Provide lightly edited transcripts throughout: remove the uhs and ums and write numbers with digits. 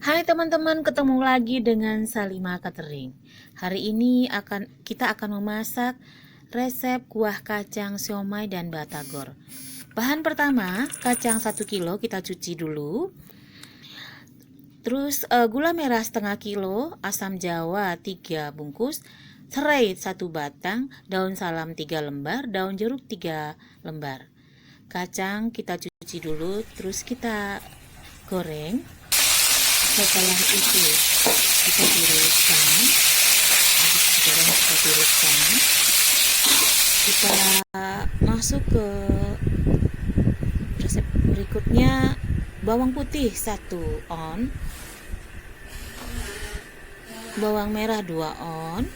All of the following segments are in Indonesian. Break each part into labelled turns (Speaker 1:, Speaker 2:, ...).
Speaker 1: Hai teman-teman, ketemu lagi dengan Salima Catering. Hari ini kita akan memasak resep kuah kacang siomay dan batagor. Bahan pertama, kacang 1 kilo kita cuci dulu. Terus gula merah setengah kilo, asam jawa 3 bungkus, serai 1 batang, daun salam 3 lembar, daun jeruk 3 lembar. Kacang kita cuci dulu, terus kita goreng. Setelah itu kita tiriskan, habis digoreng kita tiriskan, kita masuk ke resep berikutnya. Bawang putih 1 on, bawang merah 2 on,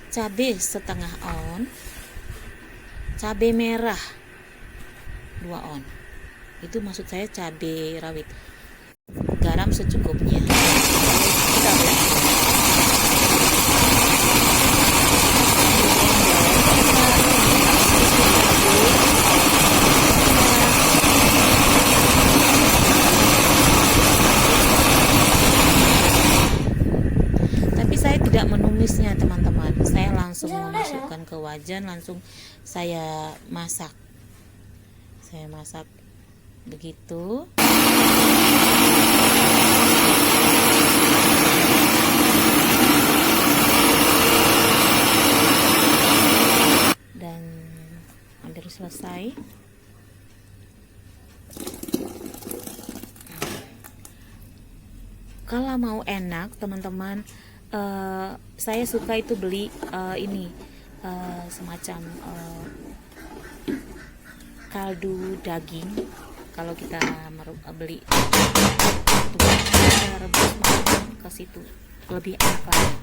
Speaker 1: cabai setengah on, cabai merah 2 on. Itu maksud saya cabai rawit. Garam secukupnya. Kita tapi saya tidak menumisnya teman-teman. Saya langsung memasukkan ke wajan, langsung saya masak. Saya masak begitu. Dan hampir selesai. Kalau mau enak teman-teman, saya suka itu beli ini semacam kaldu daging. Kalau kita beli kita rebus ke situ lebih enak lagi.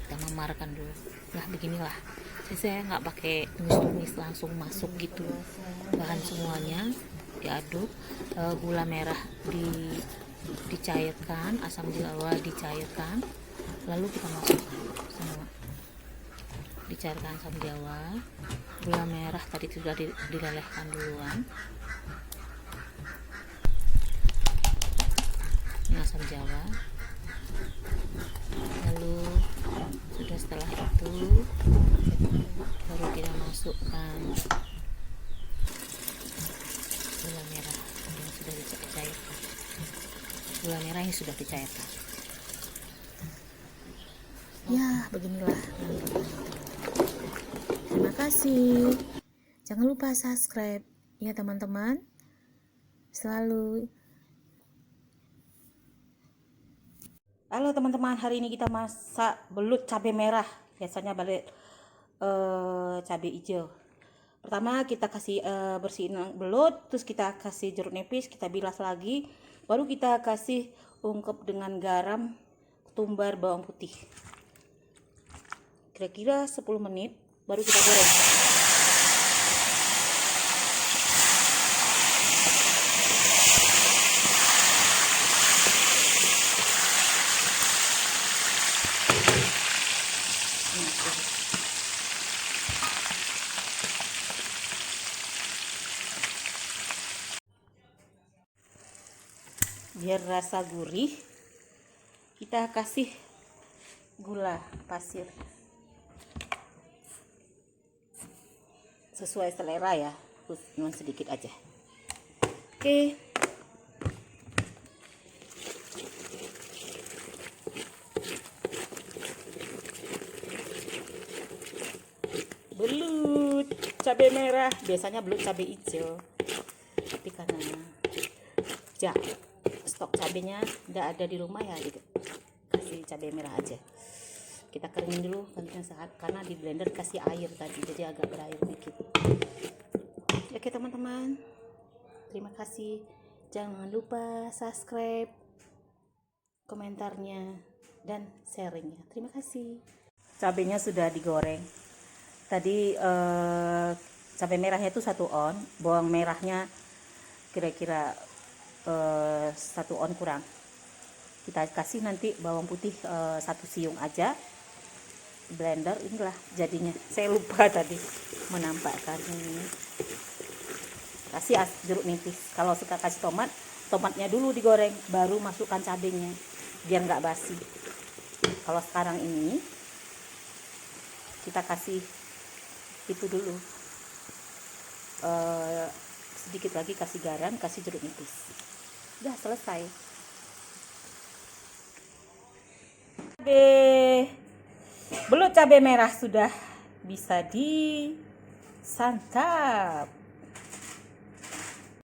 Speaker 1: Kita memarkan dulu. Nah beginilah. Saya nggak pakai tumis-tumis, langsung masuk gitu. Bahan semuanya diaduk, gula merah dicairkan, asam jawa dicairkan, lalu kita masukkan semua. Dicairkan asam jawa, gula merah tadi sudah dilelehkan duluan, ini asam jawa, lalu sudah setelah itu baru kita masukkan gula merah yang sudah dicairkan, gula merah yang sudah dicairkan. Ya beginilah. Terima kasih. Jangan lupa subscribe ya teman-teman. Selalu. Halo teman-teman, hari ini kita masak belut cabai merah. Biasanya balik cabai hijau. Pertama kita kasih bersihin belut, terus kita kasih jeruk nipis, kita bilas lagi, baru kita kasih ungkep dengan garam, ketumbar, bawang putih. Kira-kira 10 menit baru kita goreng. Biar rasa gurih, kita kasih gula pasir sesuai selera ya, cuma sedikit aja. Oke. Belut cabai merah, biasanya belut cabai hijau, tapi karena stok cabenya tidak ada di rumah ya, gitu kasih cabai merah aja. Kita keringin dulu karena di blender kasih air tadi, jadi agak berair dikit. Oke teman-teman, terima kasih. Jangan lupa subscribe, komentarnya, dan sharingnya. Terima kasih. Cabenya sudah digoreng. Tadi cabai merahnya itu 1 on, bawang merahnya kira-kira 1 on kurang. Kita kasih nanti bawang putih 1 siung aja. Blender, inilah jadinya. Saya lupa tadi menampakkan ini. kasih jeruk nipis. Kalau suka kasih tomat, tomatnya dulu digoreng, baru masukkan cabenya biar nggak basi. Kalau sekarang ini kita kasih itu dulu, sedikit lagi kasih garam, kasih jeruk nipis. Udah selesai. Belut cabai merah sudah bisa disantap.